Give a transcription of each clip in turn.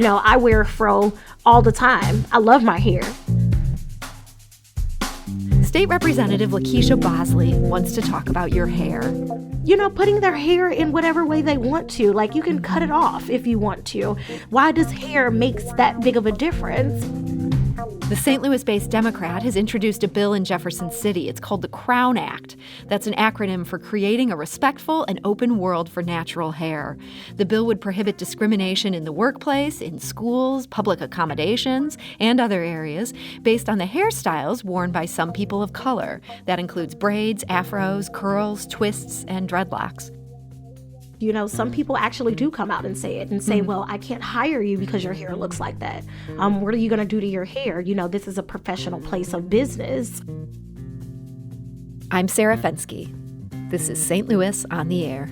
I wear a fro all the time. I love my hair. State Representative LaKeySha Bosley wants to talk about your hair. Putting their hair in whatever way they want to. Like, you can cut it off if you want to. Why does hair makes that big of a difference? The St. Louis-based Democrat has introduced a bill in Jefferson City. It's called the Crown Act. That's an acronym for creating a respectful and open world for natural hair. The bill would prohibit discrimination in the workplace, in schools, public accommodations, and other areas based on the hairstyles worn by some people of color. That includes braids, afros, curls, twists, and dreadlocks. Some people actually do come out and say it and say, well, I can't hire you because your hair looks like that. What are you going to do to your hair? This is a professional place of business. I'm Sarah Fenske. This is St. Louis on the Air.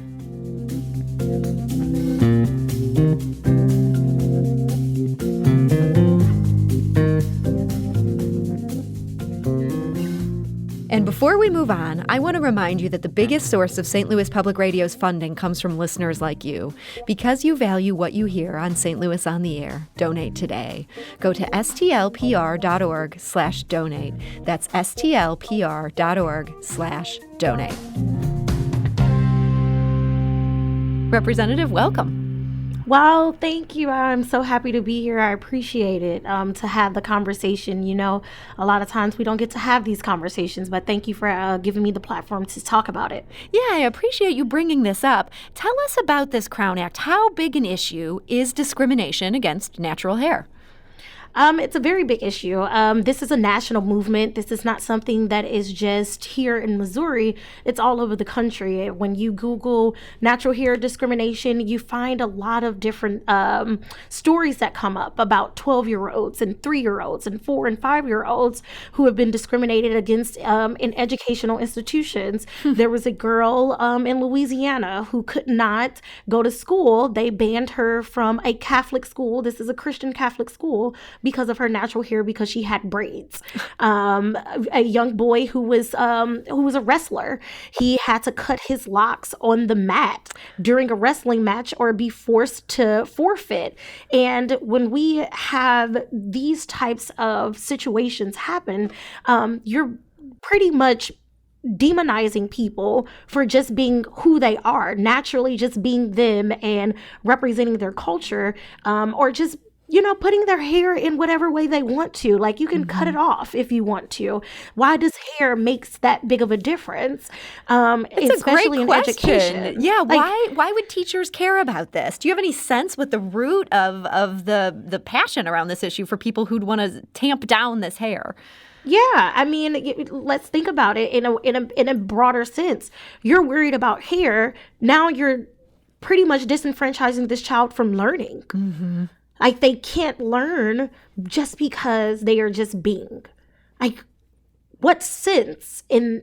And before we move on, I want to remind you that the biggest source of St. Louis Public Radio's funding comes from listeners like you. Because you value what you hear on St. Louis on the Air, donate today. Go to stlpr.org/donate. That's stlpr.org/donate. Representative, welcome. Well, thank you. I'm so happy to be here. I appreciate it, to have the conversation. A lot of times we don't get to have these conversations, but thank you for giving me the platform to talk about it. Yeah, I appreciate you bringing this up. Tell us about this Crown Act. How big an issue is discrimination against natural hair? It's a very big issue. This is a national movement. This is not something that is just here in Missouri. It's all over the country. When you Google natural hair discrimination, you find a lot of different stories that come up about 12-year-olds and 3-year-olds and 4 and 5-year-olds who have been discriminated against in educational institutions. There was a girl in Louisiana who could not go to school. They banned her from a Catholic school. This is a Christian Catholic school, because of her natural hair, because she had braids. A young boy who was a wrestler, he had to cut his locks on the mat during a wrestling match or be forced to forfeit. And when we have these types of situations happen, you're pretty much demonizing people for just being who they are, naturally just being them and representing their culture, or just putting their hair in whatever way they want to. Like, you can cut it off if you want to. Why does hair makes that big of a difference? It's especially a great in education. Yeah, why would teachers care about this? Do you have any sense what the root of the passion around this issue for people who'd want to tamp down this hair? Yeah, I mean, let's think about it in a broader sense. You're worried about hair. Now you're pretty much disenfranchising this child from learning. Mm-hmm. Like, they can't learn just because they are just being. Like, what sense in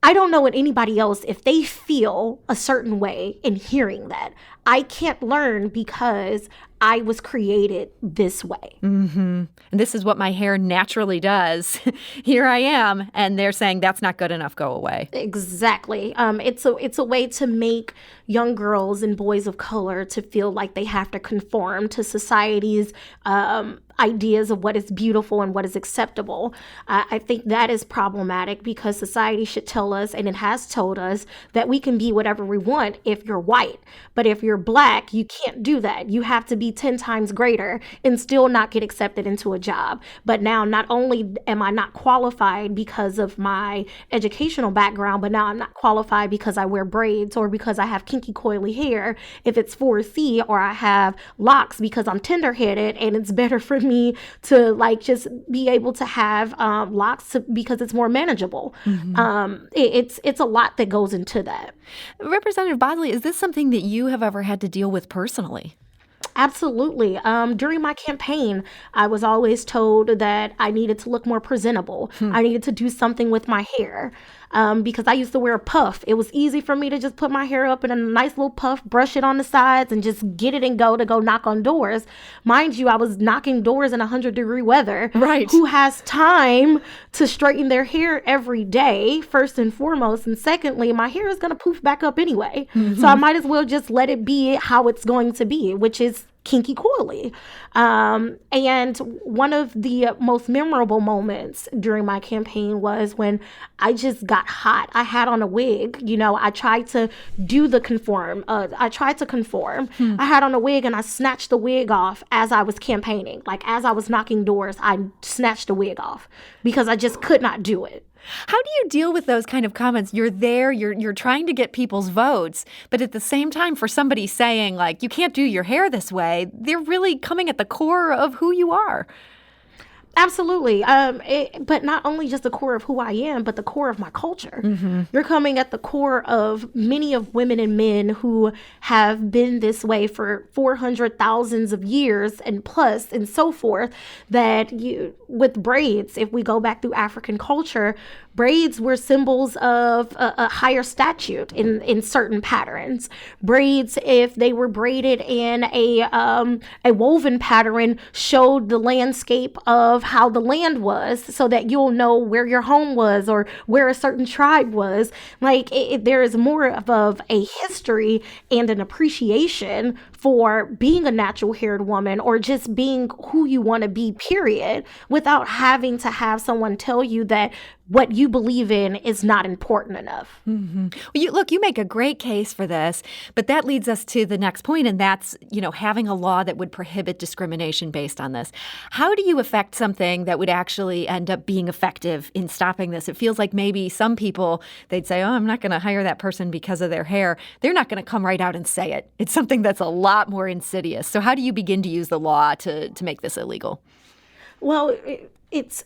I don't know in anybody else if they feel a certain way in hearing that. I can't learn because I was created this way. Mm-hmm. And this is what my hair naturally does. Here I am. And they're saying that's not good enough. Go away. Exactly. It's a way to make young girls and boys of color to feel like they have to conform to society's ideas of what is beautiful and what is acceptable. I think that is problematic because society should tell us, and it has told us, that we can be whatever we want if you're white. But if you're Black, you can't do that. You have to be 10 times greater and still not get accepted into a job. But now, not only am I not qualified because of my educational background, but now I'm not qualified because I wear braids or because I have kinky coily hair if it's 4C, or I have locks because I'm tender-headed and it's better for me to just be able to have locks because it's more manageable. Mm-hmm. It's a lot that goes into that. Representative Bosley, is this something that you have ever had to deal with personally? Absolutely. During my campaign, I was always told that I needed to look more presentable. I needed to do something with my hair. Because I used to wear a puff. It was easy for me to just put my hair up in a nice little puff, brush it on the sides, and just get it and go knock on doors. Mind you, I was knocking doors in 100-degree weather. Right. Who has time to straighten their hair every day, first and foremost? And secondly, my hair is going to poof back up anyway. Mm-hmm. So I might as well just let it be how it's going to be, which is kinky coily. And one of the most memorable moments during my campaign was when I just got hot. I had on a wig. I tried to do the conform. I tried to conform. I had on a wig and I snatched the wig off as I was campaigning. Like as I was knocking doors, I snatched the wig off because I just could not do it. How do you deal with those kind of comments? You're there, you're trying to get people's votes, but at the same time, for somebody saying, like, you can't do your hair this way, they're really coming at the core of who you are. Absolutely. But not only just the core of who I am, but the core of my culture. You're coming at the core of many of women and men who have been this way for 400,000 of years and plus and so forth, that with braids, if we go back through African culture, braids were symbols of a higher statute in certain patterns. Braids, if they were braided in a woven pattern, showed the landscape of how the land was, so that you'll know where your home was or where a certain tribe was. Like there is more of a history and an appreciation for being a natural haired woman or just being who you want to be, period, without having to have someone tell you that what you believe in is not important enough. Well, you make a great case for this, but that leads us to the next point, and that's, having a law that would prohibit discrimination based on this. How do you affect something that would actually end up being effective in stopping this? It feels like maybe some people, they'd say, oh, I'm not going to hire that person because of their hair. They're not going to come right out and say it. It's something that's a lot more insidious. So how do you begin to use the law to make this illegal? Well, it's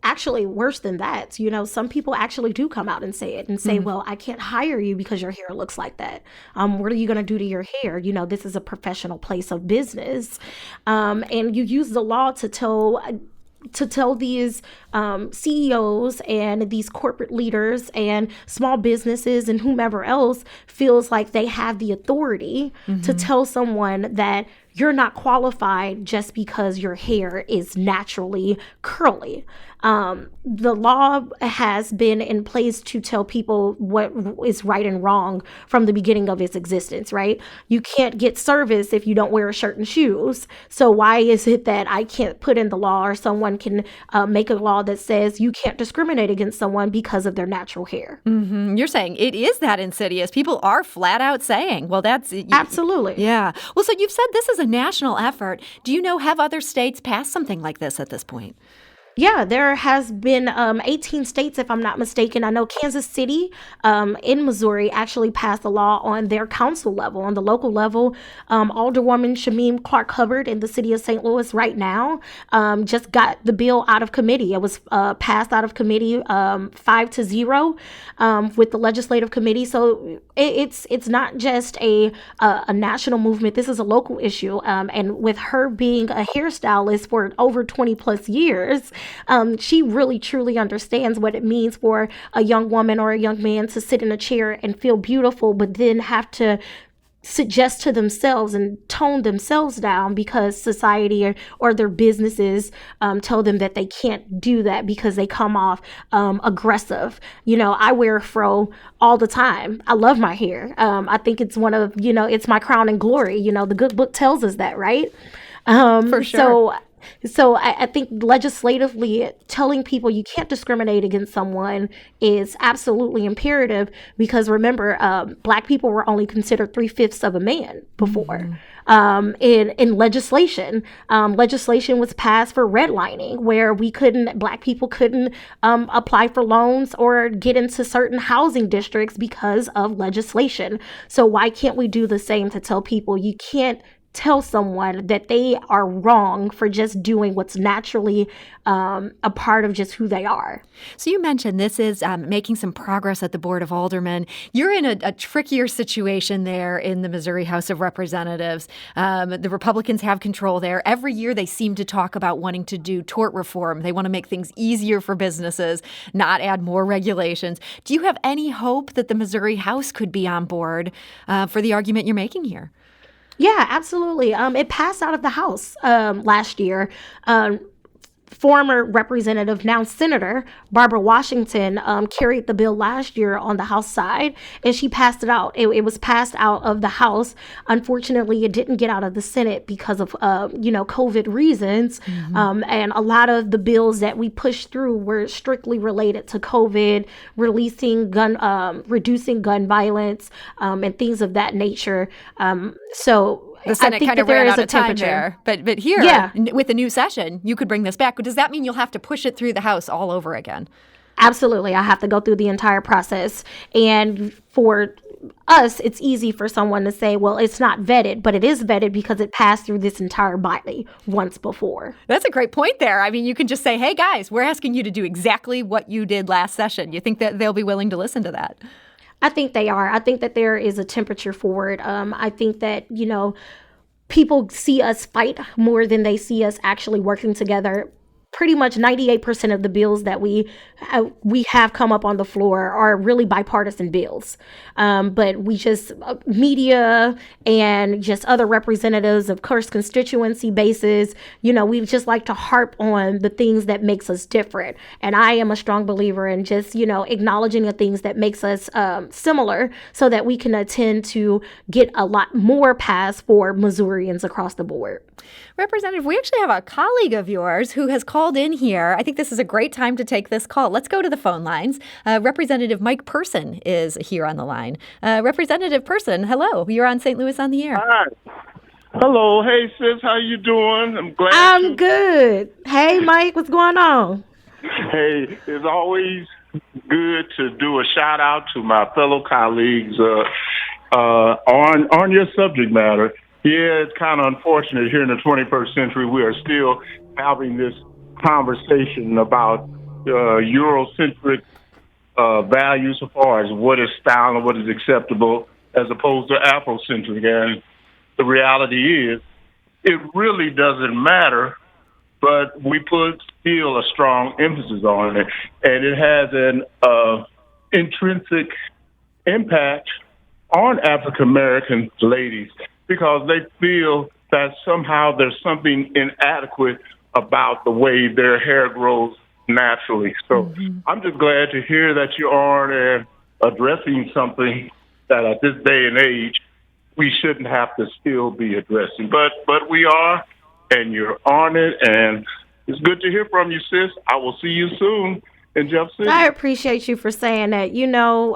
actually worse than that. Some people actually do come out and say it and say, well, I can't hire you because your hair looks like that. What are you going to do to your hair? This is a professional place of business. And you use the law to tell these CEOs and these corporate leaders and small businesses and whomever else feels like they have the authority to tell someone that you're not qualified just because your hair is naturally curly. The law has been in place to tell people what is right and wrong from the beginning of its existence, right? You can't get service if you don't wear a shirt and shoes. So why is it that I can't put in the law, or someone can make a law that says you can't discriminate against someone because of their natural hair? You're saying it is that insidious. People are flat out saying, well, that's... Absolutely. Yeah. Well, so you've said this is a national effort. Do you have other states pass something like this at this point? Yeah, there has been 18 states, if I'm not mistaken. I know Kansas City in Missouri actually passed a law on their council level, on the local level. Alderwoman Shamim Clark Hubbard in the city of St. Louis right now just got the bill out of committee. It was passed out of committee 5-0 with the legislative committee. So it's not just a national movement. This is a local issue. And with her being a hairstylist for over 20 plus years, she really truly understands what it means for a young woman or a young man to sit in a chair and feel beautiful, but then have to suggest to themselves and tone themselves down because society or their businesses tell them that they can't do that because they come off aggressive. I wear a fro all the time. I love my hair. I think it's one of, it's my crown and glory. The good book tells us that, right? For sure. So I think legislatively telling people you can't discriminate against someone is absolutely imperative because remember, Black people were only considered 3/5 of a man before. In legislation, legislation was passed for redlining where Black people couldn't apply for loans or get into certain housing districts because of legislation. So why can't we do the same to tell people you can't tell someone that they are wrong for just doing what's naturally a part of just who they are. So you mentioned this is making some progress at the Board of Aldermen. You're in a trickier situation there in the Missouri House of Representatives. The Republicans have control there. Every year they seem to talk about wanting to do tort reform. They want to make things easier for businesses, not add more regulations. Do you have any hope that the Missouri House could be on board for the argument you're making here? Yeah, absolutely. It passed out of the House last year. former representative, now Senator Barbara Washington, carried the bill last year on the House side, and she passed it out. It was passed out of the House. Unfortunately, it didn't get out of the Senate because of COVID reasons. And a lot of the bills that we pushed through were strictly related to COVID, reducing gun violence, and things of that nature. So the Senate kind of ran out of time there. But here, with the new session, you could bring this back. But does that mean you'll have to push it through the House all over again? Absolutely. I have to go through the entire process. And for us, it's easy for someone to say, well, it's not vetted, but it is vetted because it passed through this entire body once before. That's a great point there. I mean, you can just say, hey, guys, we're asking you to do exactly what you did last session. You think that they'll be willing to listen to that? I think they are. I think that there is a temperature for it. I think that, people see us fight more than they see us actually working together. Pretty much 98% of the bills that we have come up on the floor are really bipartisan bills. But we just, media and just other representatives, of course, constituency bases, we just like to harp on the things that makes us different. And I am a strong believer in just, acknowledging the things that makes us similar so that we can attend to get a lot more passed for Missourians across the board. Representative, we actually have a colleague of yours who has called in here. I think this is a great time to take this call. Let's go to the phone lines. Representative Mike Person is here on the line. Representative Person, hello. You're on St. Louis on the Air. Hi. Hello. Hey, sis. How you doing? I'm good. Hey, Mike. What's going on? Hey, it's always good to do a shout out to my fellow colleagues on your subject matter. Yeah, it's kind of unfortunate here in the 21st century we are still having this conversation about Eurocentric values as far as what is style and what is acceptable as opposed to Afrocentric. And the reality is it really doesn't matter, but we put still a strong emphasis on it. And it has an intrinsic impact on African-American ladies, because they feel that somehow there's something inadequate about the way their hair grows naturally. So I'm just glad to hear that you are addressing something that at this day and age we shouldn't have to still be addressing. But we are, and you're on it, and it's good to hear from you, sis. I will see you soon in Jeff City. I appreciate you for saying that.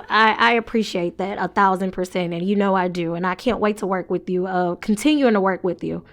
I appreciate that 1,000%, and I do, and I can't wait to work with you, continuing to work with you.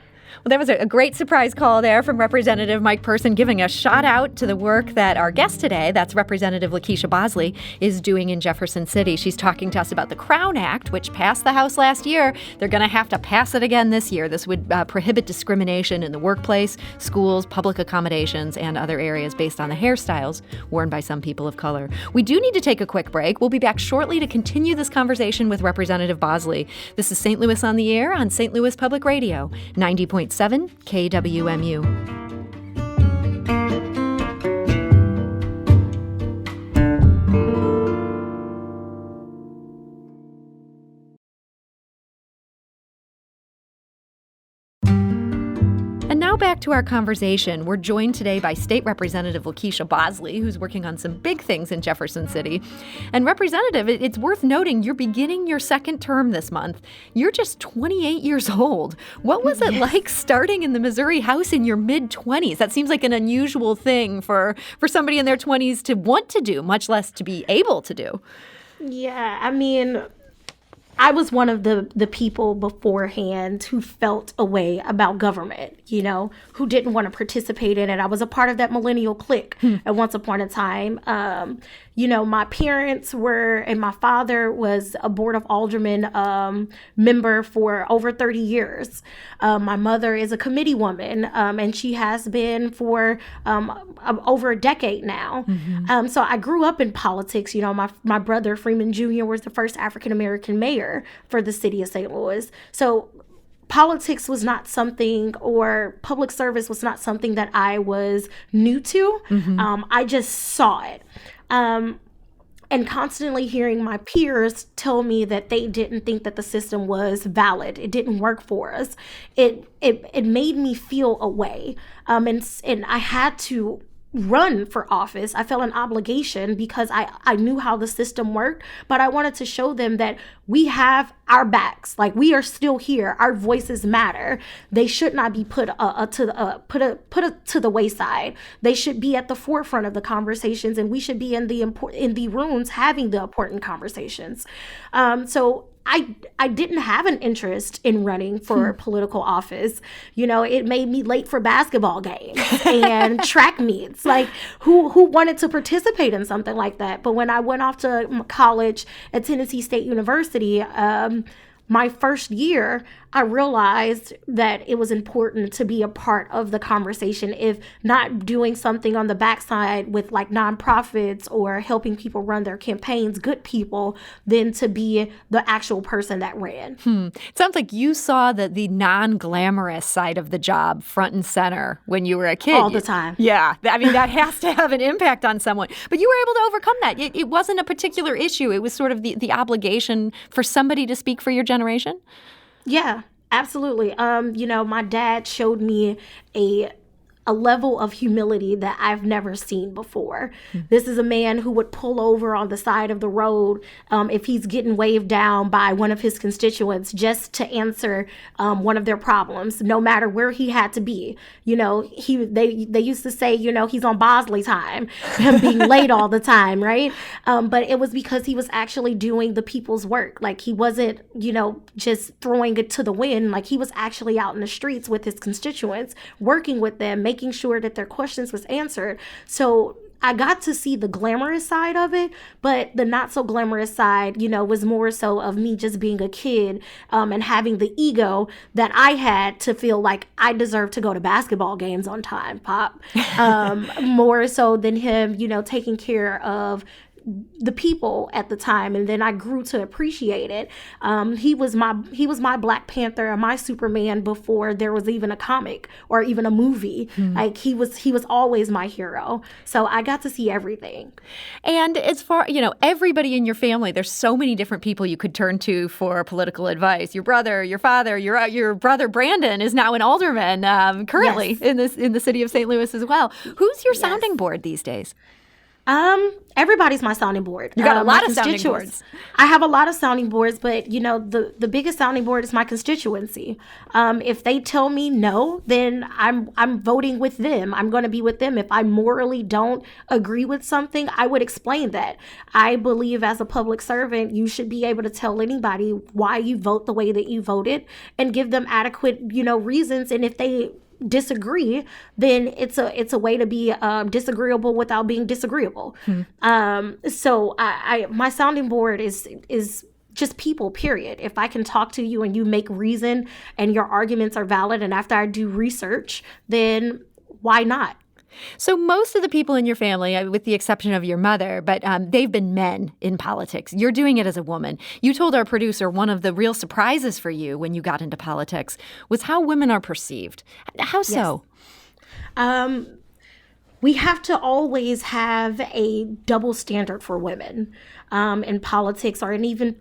Well, that was a great surprise call there from Representative Mike Person, giving a shout out to the work that our guest today, that's Representative LaKeySha Bosley, is doing in Jefferson City. She's talking to us about the Crown Act, which passed the House last year. They're going to have to pass it again this year. This would prohibit discrimination in the workplace, schools, public accommodations, and other areas based on the hairstyles worn by some people of color. We do need to take a quick break. We'll be back shortly to continue this conversation with Representative Bosley. This is St. Louis on the Air on St. Louis Public Radio, 90.7 KWMU. And now back to our conversation. We're joined today by State Representative LaKeySha Bosley, who's working on some big things in Jefferson City. And Representative, it's worth noting you're beginning your second term this month. You're just 28 years old. What was it like starting in the Missouri House in your mid-20s? That seems like an unusual thing for somebody in their 20s to want to do, much less to be able to do. Yeah, I mean, I was one of the people beforehand who felt a way about government, who didn't want to participate in it. I was a part of that millennial clique at once upon a time. My parents were, and my father was a Board of Aldermen member for over 30 years. My mother is a committee woman, and she has been for over a decade now. So I grew up in politics. My brother, Freeman Jr., was the first African-American mayor for the city of St. Louis. So politics was not something, or public service was not something that I was new to. I just saw it. and constantly hearing my peers tell me that they didn't think that the system was valid. It didn't work for us. It made me feel a way. And I had to run for office. I felt an obligation because I knew how the system worked, but I wanted to show them that we have our backs. Like, we are still here. Our voices matter. They should not be put to the wayside. They should be at the forefront of the conversations, and we should be in the rooms having the important conversations. So I didn't have an interest in running for political office. You know, it made me late for basketball games and track meets. Like, who wanted to participate in something like that? But when I went off to college at Tennessee State University, my first year, I realized that it was important to be a part of the conversation. If not doing something on the backside with like nonprofits or helping people run their campaigns, good people, than to be the actual person that ran. It sounds like you saw the non-glamorous side of the job front and center when you were a kid. All the time. Yeah. I mean, that has to have an impact on someone. But you were able to overcome that. It wasn't a particular issue. It was sort of the obligation for somebody to speak for your generation. Yeah, absolutely. You know, my dad showed me a level of humility that I've never seen before. This is a man who would pull over on the side of the road if he's getting waved down by one of his constituents just to answer one of their problems, no matter where he had to be. You know, they used to say, you know, he's on Bosley time, him being late all the time, right? But it was because he was actually doing the people's work. Like, he wasn't, you know, just throwing it to the wind. Like, he was actually out in the streets with his constituents, working with them, making sure that their questions was answered. So I got to see the glamorous side of it, but the not so glamorous side, you know, was more so of me just being a kid and having the ego that I had to feel like I deserved to go to basketball games on time, Pop. More so than him, you know, taking care of the people at the time. And then I grew to appreciate it. He was my Black Panther and my Superman before there was even a comic or even a movie. Like, he was always my hero. So I got to see everything. And as far, you know, everybody in your family, there's so many different people you could turn to for political advice. Your brother, your father, your brother Brandon is now an alderman currently in the city of St. Louis as well. Who's your sounding board these days? Everybody's my sounding board. You got a lot of sounding boards. I have a lot of sounding boards, but you know, the biggest sounding board is my constituency. If they tell me no, then I'm voting with them. I'm going to be with them. If I morally don't agree with something, I would explain that. I believe as a public servant, you should be able to tell anybody why you vote the way that you voted and give them adequate, you know, reasons. And if they disagree, then it's a way to be disagreeable without being disagreeable. So my sounding board is just people, period. If I can talk to you and you make reason and your arguments are valid, and after I do research, then why not? So most of the people in your family, with the exception of your mother, but they've been men in politics. You're doing it as a woman. You told our producer one of the real surprises for you when you got into politics was how women are perceived. How so? Yes. We have to always have a double standard for women in politics or in even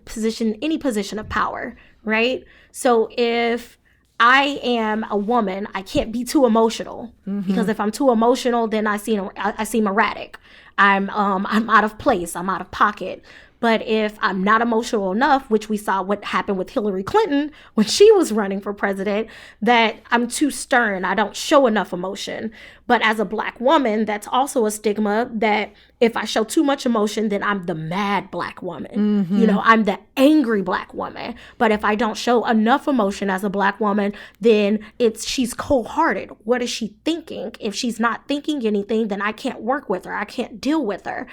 any position of power, right? So if I am a woman, I can't be too emotional because if I'm too emotional, then I seem erratic. I'm out of place. I'm out of pocket. But if I'm not emotional enough, which we saw what happened with Hillary Clinton when she was running for president, that I'm too stern. I don't show enough emotion. But as a Black woman, that's also a stigma that if I show too much emotion, then I'm the mad Black woman. You know, I'm the angry Black woman. But if I don't show enough emotion as a Black woman, then she's cold-hearted. What is she thinking? If she's not thinking anything, then I can't work with her. I can't deal with her.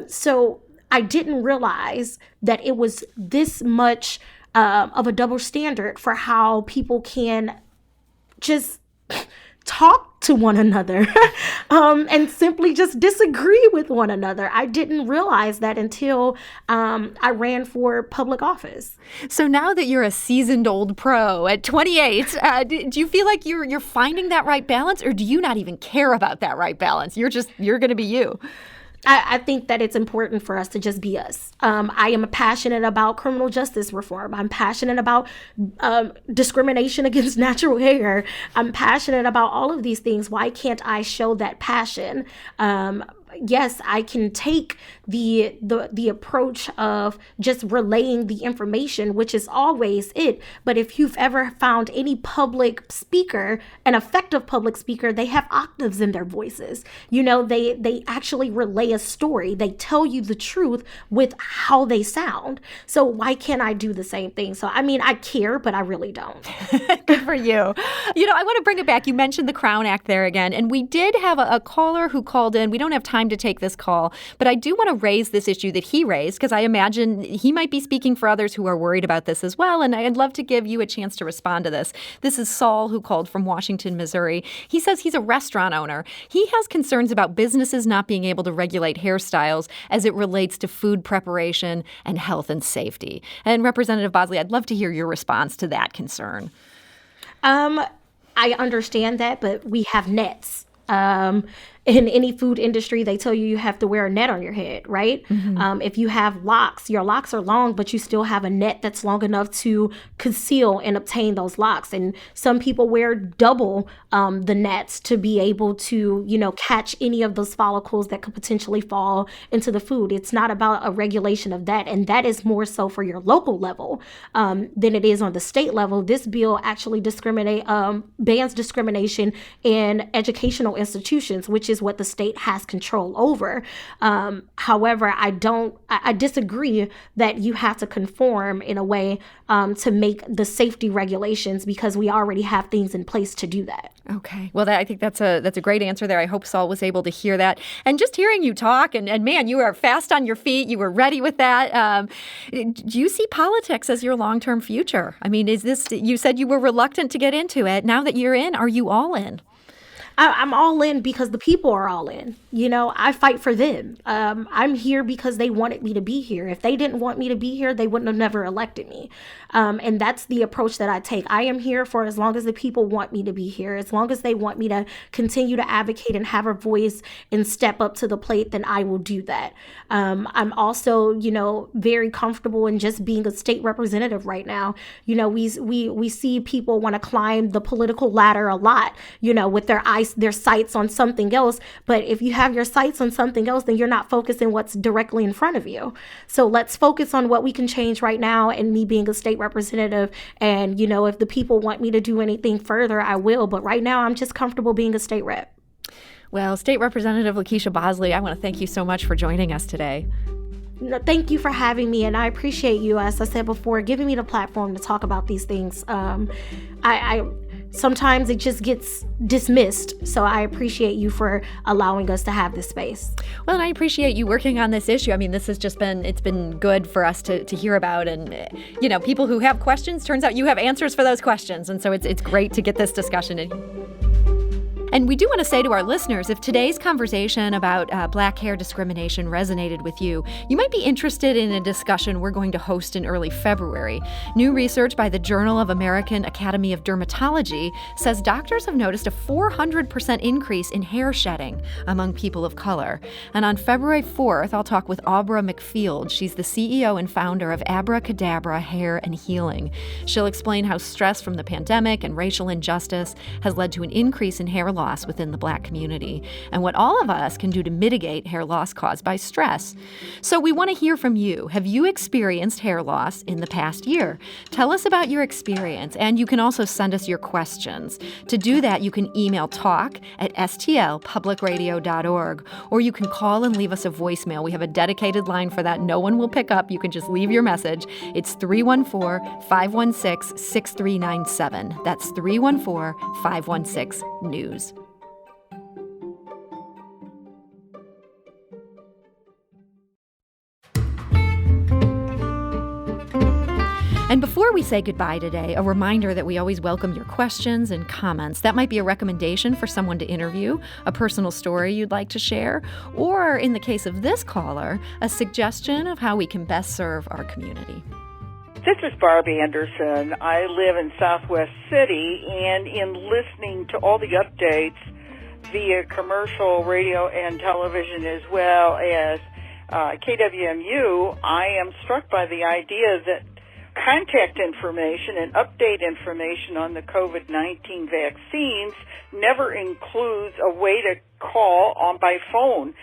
So I didn't realize that it was this much of a double standard for how people can just talk to one another and simply just disagree with one another. I didn't realize that until I ran for public office. So now that you're a seasoned old pro at 28, do you feel like you're finding that right balance, or do you not even care about that right balance? You're going to be you? I think that it's important for us to just be us. I am passionate about criminal justice reform. I'm passionate about discrimination against natural hair. I'm passionate about all of these things. Why can't I show that passion? Yes, I can take the approach of just relaying the information, which is always it. But if you've ever found any public speaker, an effective public speaker, they have octaves in their voices. They actually relay a story. They tell you the truth with how they sound. So why can't I do the same thing? So, I care, but I really don't. Good for you. I want to bring it back. You mentioned the Crown Act there again, and we did have a caller who called in. We don't have time to take this call, but I do want to raise this issue that he raised because I imagine he might be speaking for others who are worried about this as well, and I'd love to give you a chance to respond to this. This is Saul, who called from Washington, Missouri. He says he's a restaurant owner. He has concerns about businesses not being able to regulate hairstyles as it relates to food preparation and health and safety. And Representative Bosley, I'd love to hear your response to that concern. I understand that, but we have nets. In any food industry, they tell you have to wear a net on your head, right? Mm-hmm. If you have locks, your locks are long, but you still have a net that's long enough to conceal and obtain those locks. And some people wear double the nets to be able to, catch any of those follicles that could potentially fall into the food. It's not about a regulation of that. And that is more so for your local level than it is on the state level. This bill actually bans discrimination in educational institutions, which is what the state has control over. However, I disagree that you have to conform in a way to make the safety regulations because we already have things in place to do that. Okay. Well, I think that's a great answer there. I hope Saul was able to hear that. And just hearing you talk, and man, you are fast on your feet. You were ready with that. Do you see politics as your long-term future? You said you were reluctant to get into it. Now that you're in, are you all in? I'm all in because the people are all in. I fight for them. I'm here because they wanted me to be here. If they didn't want me to be here, they wouldn't have never elected me. And that's the approach that I take. I am here for as long as the people want me to be here. As long as they want me to continue to advocate and have a voice and step up to the plate, then I will do that. I'm also, very comfortable in just being a state representative right now. We see people want to climb the political ladder a lot, with their sights on something else. But if you have your sights on something else, then you're not focusing what's directly in front of you. So let's focus on what we can change right now, and me being a state representative. And, if the people want me to do anything further, I will. But right now, I'm just comfortable being a state rep. Well, State Representative LaKeySha Bosley, I want to thank you so much for joining us today. No, thank you for having me, and I appreciate you, as I said before, giving me the platform to talk about these things. I sometimes it just gets dismissed, so I appreciate you for allowing us to have this space. Well, and I appreciate you working on this issue. This has just been good for us to hear about, and people who have questions, turns out you have answers for those questions, and so it's great to get this discussion in. And we do want to say to our listeners, if today's conversation about black hair discrimination resonated with you, you might be interested in a discussion we're going to host in early February. New research by the Journal of American Academy of Dermatology says doctors have noticed a 400% increase in hair shedding among people of color. And on February 4th, I'll talk with Aubra McField. She's the CEO and founder of Abracadabra Hair and Healing. She'll explain how stress from the pandemic and racial injustice has led to an increase in hair loss within the black community, and what all of us can do to mitigate hair loss caused by stress. So we want to hear from you. Have you experienced hair loss in the past year? Tell us about your experience, and you can also send us your questions. To do that, you can email talk@stlpublicradio.org, or you can call and leave us a voicemail. We have a dedicated line for that. No one will pick up. You can just leave your message. It's 314-516-6397. That's 314-516-NEWS. And before we say goodbye today, a reminder that we always welcome your questions and comments. That might be a recommendation for someone to interview, a personal story you'd like to share, or in the case of this caller, a suggestion of how we can best serve our community. This is Barb Anderson. I live in Southwest City, and in listening to all the updates via commercial radio and television as well as KWMU, I am struck by the idea that contact information and update information on the COVID-19 vaccines never includes a way to call on by phone.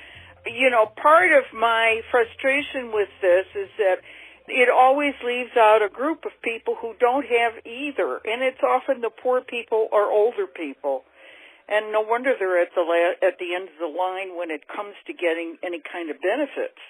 Part of my frustration with this is that it always leaves out a group of people who don't have either, and it's often the poor people or older people. And no wonder they're at the end of the line when it comes to getting any kind of benefits.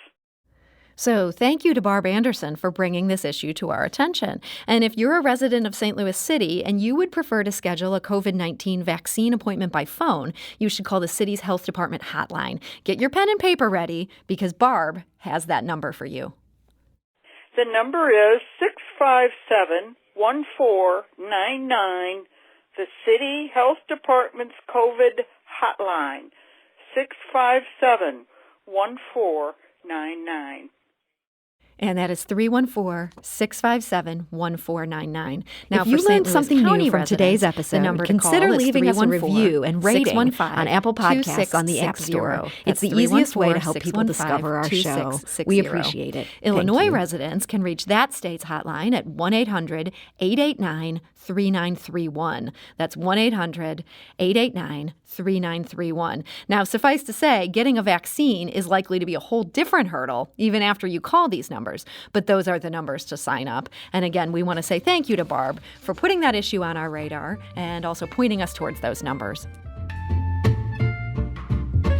So thank you to Barb Anderson for bringing this issue to our attention. And if you're a resident of St. Louis City and you would prefer to schedule a COVID-19 vaccine appointment by phone, you should call the city's health department hotline. Get your pen and paper ready because Barb has that number for you. The number is 657-1499, the City Health Department's COVID hotline, 657-1499. And that is 314-657-1499. Now, if you learned something new from today's residents, episode, consider leaving us a review and rating on Apple Podcasts on the App Store. It's the easiest way to help people discover our show. We appreciate it. Illinois residents can reach that state's hotline at 1-800-889-3931. That's 1-800-889-3931. Now, suffice to say, getting a vaccine is likely to be a whole different hurdle even after you call these numbers. But those are the numbers to sign up. And again, we want to say thank you to Barb for putting that issue on our radar and also pointing us towards those numbers.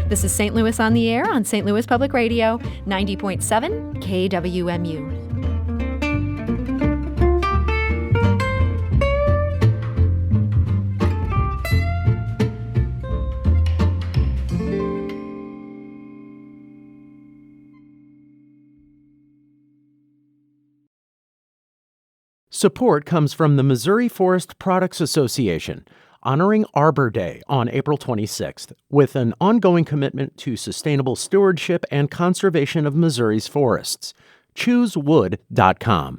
This is St. Louis on the Air on St. Louis Public Radio, 90.7 KWMU. Support comes from the Missouri Forest Products Association, honoring Arbor Day on April 26th, with an ongoing commitment to sustainable stewardship and conservation of Missouri's forests. ChooseWood.com.